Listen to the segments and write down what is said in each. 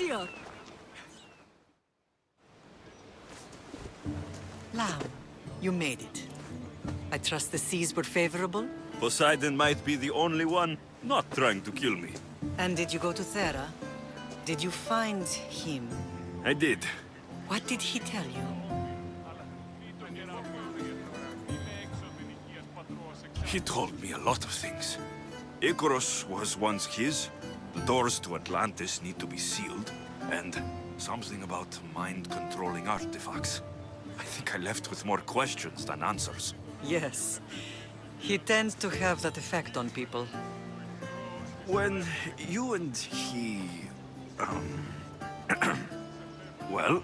Gytheion! Lamb, you made it. I trust the seas were favorable? Poseidon might be the only one not trying to kill me. And did you go to Thera? Did you find him? I did. What did he tell you? He told me a lot of things. Icarus was once his. The doors to Atlantis need to be sealed. And something about mind-controlling artifacts. I think I left with more questions than answers. Yes. He tends to have that effect on people. When you and he... well,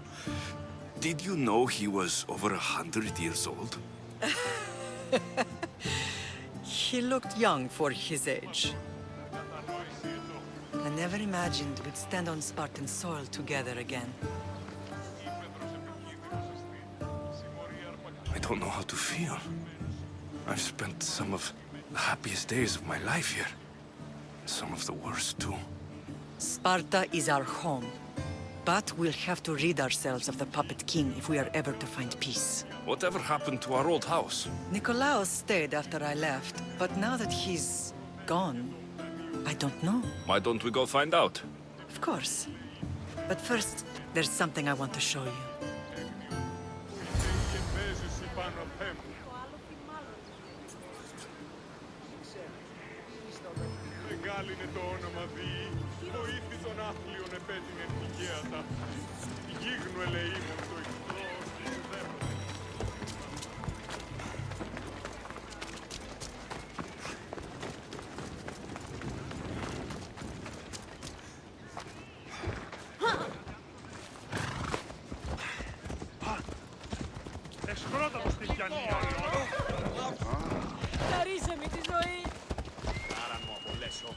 did you know he was over 100 years old? He looked young for his age. I never imagined we'd stand on Spartan soil together again. I don't know how to feel. I've spent some of the happiest days of my life here. Some of the worst, too. Sparta is our home. But we'll have to rid ourselves of the Puppet King if we are ever to find peace. Whatever happened to our old house? Nikolaos stayed after I left, but now that he's gone, I don't know. Why don't we go find out? Of course. But first, there's something I want to show you. Είναι το όνομα Δι, βοήθη των άθλιων επέτεινε τυχαίατα. Γίγνου ελεήμων το ηχθρός της ουδέποτε. Εσχρότατος στη Γιαννία, Χαρίσε με τη ζωή! άρα μου απολέσω.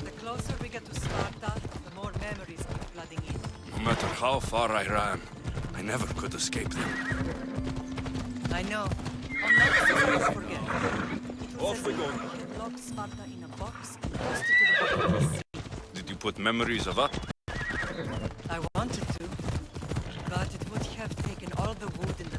The closer we get to Sparta, the more memories keep flooding in. No matter how far I ran, I never could escape them. I know. I'll never forget. Off we go. He had locked Sparta in a box and tossed it to the bottom of the sea. Did you put memories of that? I wanted to, but it would have taken all the wood in the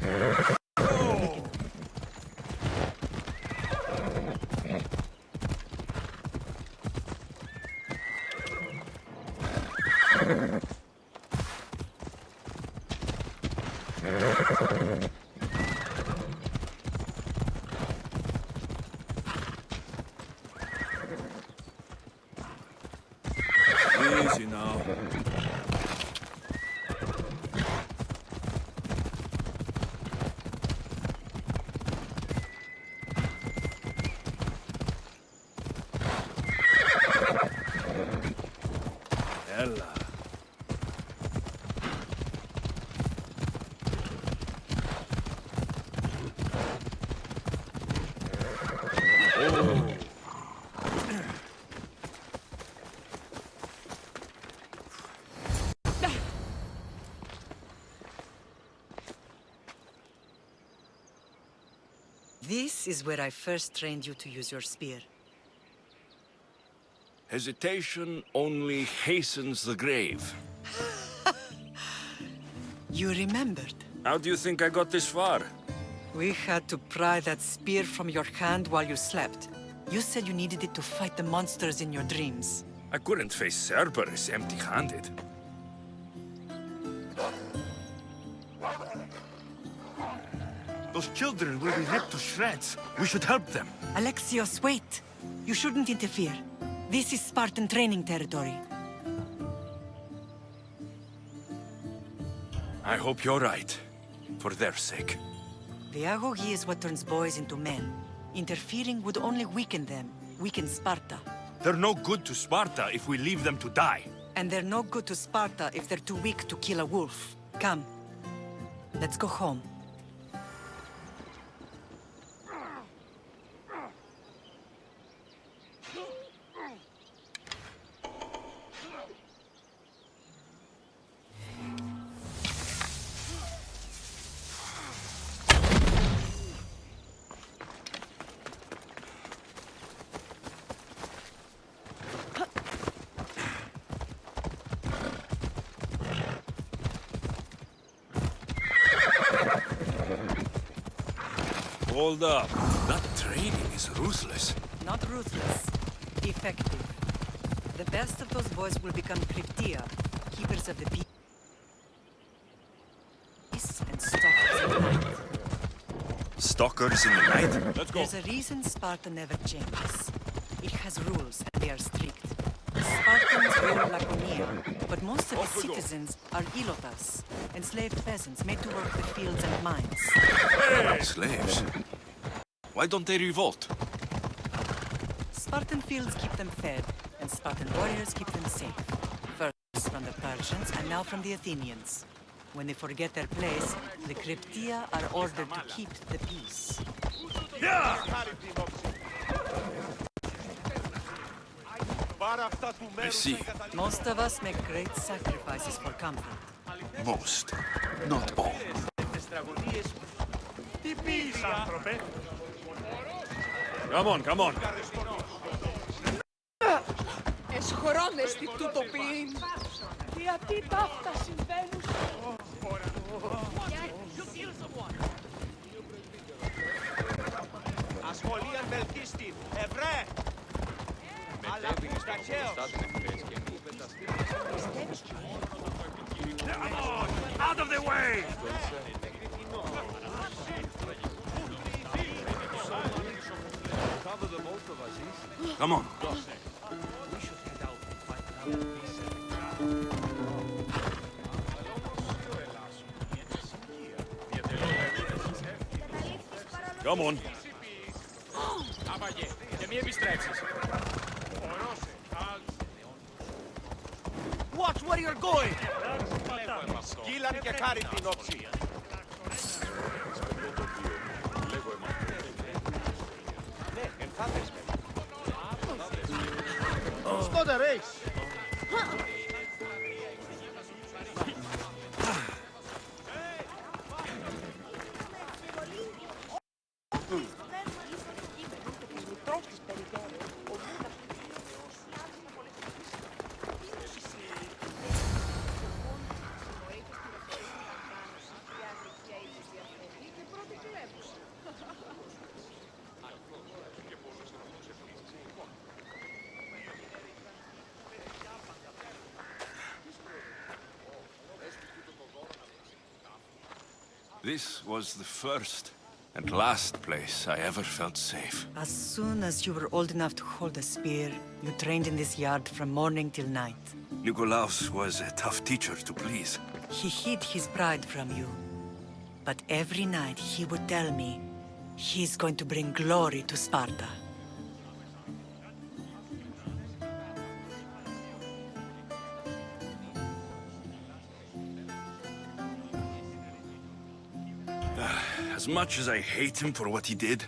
Easy now. Ella. This is where I first trained you to use your spear. Hesitation only hastens the grave. You remembered. How do you think I got this far? We had to pry that spear from your hand while you slept. You said you needed it to fight the monsters in your dreams. I couldn't face Cerberus empty-handed. Those children will be ripped to shreds. We should help them. Alexios, wait! You shouldn't interfere. This is Spartan training territory. I hope you're right. For their sake. The agoge is what turns boys into men. Interfering would only weaken them, weaken Sparta. They're no good to Sparta if we leave them to die. And they're no good to Sparta if they're too weak to kill a wolf. Come, let's go home. Hold up. That training is ruthless. Not ruthless, effective. The best of those boys will become Cryptia, keepers of the peace and stalkers in the night. Stalkers in the night? Let's go. There's a reason Sparta never changes. It has rules, and they are strict. Spartans rule Laconia, but most of the citizens are ilotas, enslaved peasants made to work the fields and mines. Slaves? Why don't they revolt? Spartan fields keep them fed, and Spartan warriors keep them safe. First from the Persians, and now from the Athenians. When they forget their place, the Cryptia are ordered to keep the peace. I see. Most of us make great sacrifices for comfort. Most. Not all. Come on, come on. Εσχρόνες τι τούτο ποιήν. Γιατί τα αυτά συμβαίνουν. Ασχολίαν βελτίστη. Ευρέ! Αλλά πουσταχαίος. Out of the way! Come on. Come on. Και μη επιστρέψεις. Watch where you're going! Κύλαν και χάρη την όψη. Ναι, ενθάδες με. Στο the race! This was the first and last place I ever felt safe. As soon as you were old enough to hold a spear, you trained in this yard from morning till night. Nikolaos was a tough teacher to please. He hid his pride from you. But every night he would tell me, he's going to bring glory to Sparta. As much as I hate him for what he did,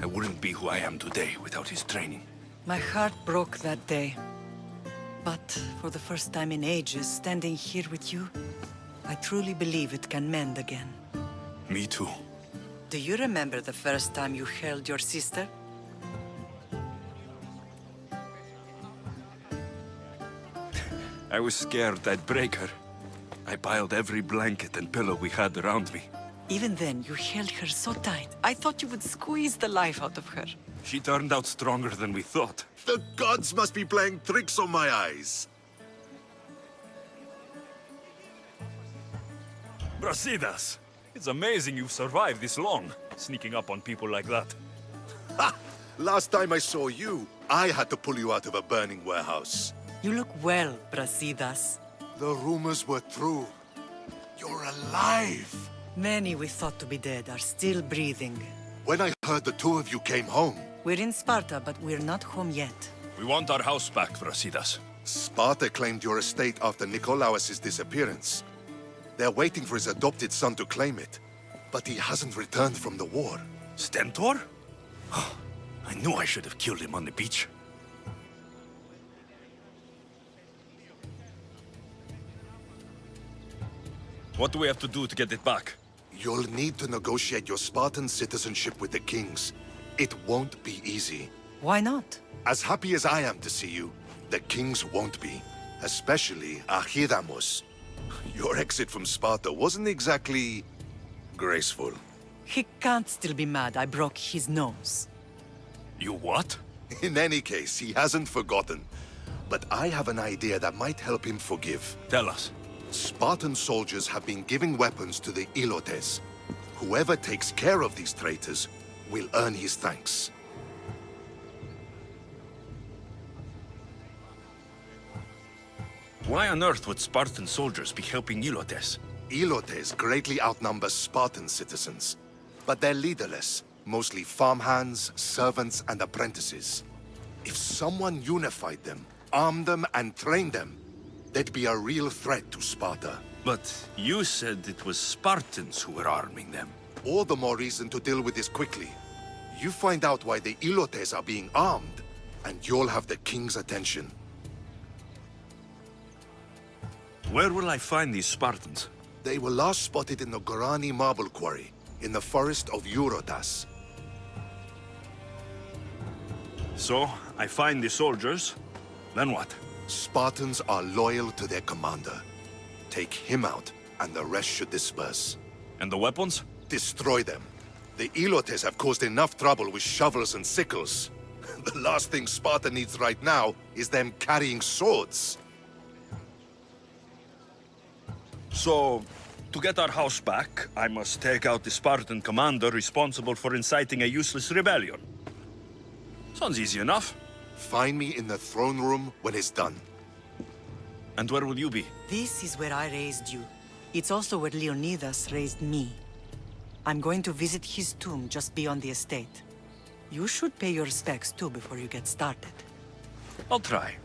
I wouldn't be who I am today without his training. My heart broke that day. But for the first time in ages, standing here with you, I truly believe it can mend again. Me too. Do you remember the first time you held your sister? I was scared I'd break her. I piled every blanket and pillow we had around me. Even then, you held her so tight. I thought you would squeeze the life out of her. She turned out stronger than we thought. The gods must be playing tricks on my eyes. Brasidas! It's amazing you've survived this long, sneaking up on people like that. Ha! Last time I saw you, I had to pull you out of a burning warehouse. You look well, Brasidas. The rumors were true. You're alive! Many we thought to be dead are still breathing. When I heard the two of you came home, We're in Sparta, but we're not home yet. We want our house back, Brasidas. Sparta claimed your estate after Nikolaos' disappearance. They're waiting for his adopted son to claim it. But he hasn't returned from the war. Stentor? I knew I should have killed him on the beach. What do we have to do to get it back? You'll need to negotiate your Spartan citizenship with the kings. It won't be easy. Why not? As happy as I am to see you, the kings won't be. Especially Archidamos. Your exit from Sparta wasn't exactly graceful. He can't still be mad I broke his nose. You what? In any case, he hasn't forgotten. But I have an idea that might help him forgive. Tell us. Spartan soldiers have been giving weapons to the Ilotes. Whoever takes care of these traitors will earn his thanks. Why on earth would Spartan soldiers be helping Ilotes? Ilotes greatly outnumber Spartan citizens, but they're leaderless, mostly farmhands, servants, and apprentices. If someone unified them, armed them, and trained them, they'd be a real threat to Sparta. But you said it was Spartans who were arming them. All the more reason to deal with this quickly. You find out why the Ilotes are being armed, and you'll have the king's attention. Where will I find these Spartans? They were last spotted in the Gorani marble quarry, in the forest of Eurotas. So, I find the soldiers, then what? Spartans are loyal to their commander. Take him out, and the rest should disperse. And the weapons? Destroy them. The Ilotes have caused enough trouble with shovels and sickles. The last thing Sparta needs right now is them carrying swords. So, to get our house back, I must take out the Spartan commander responsible for inciting a useless rebellion. Sounds easy enough. Find me in the throne room when it's done. And where will you be? This is where I raised you. It's also where Leonidas raised me. I'm going to visit his tomb just beyond the estate. You should pay your respects too before you get started. I'll try.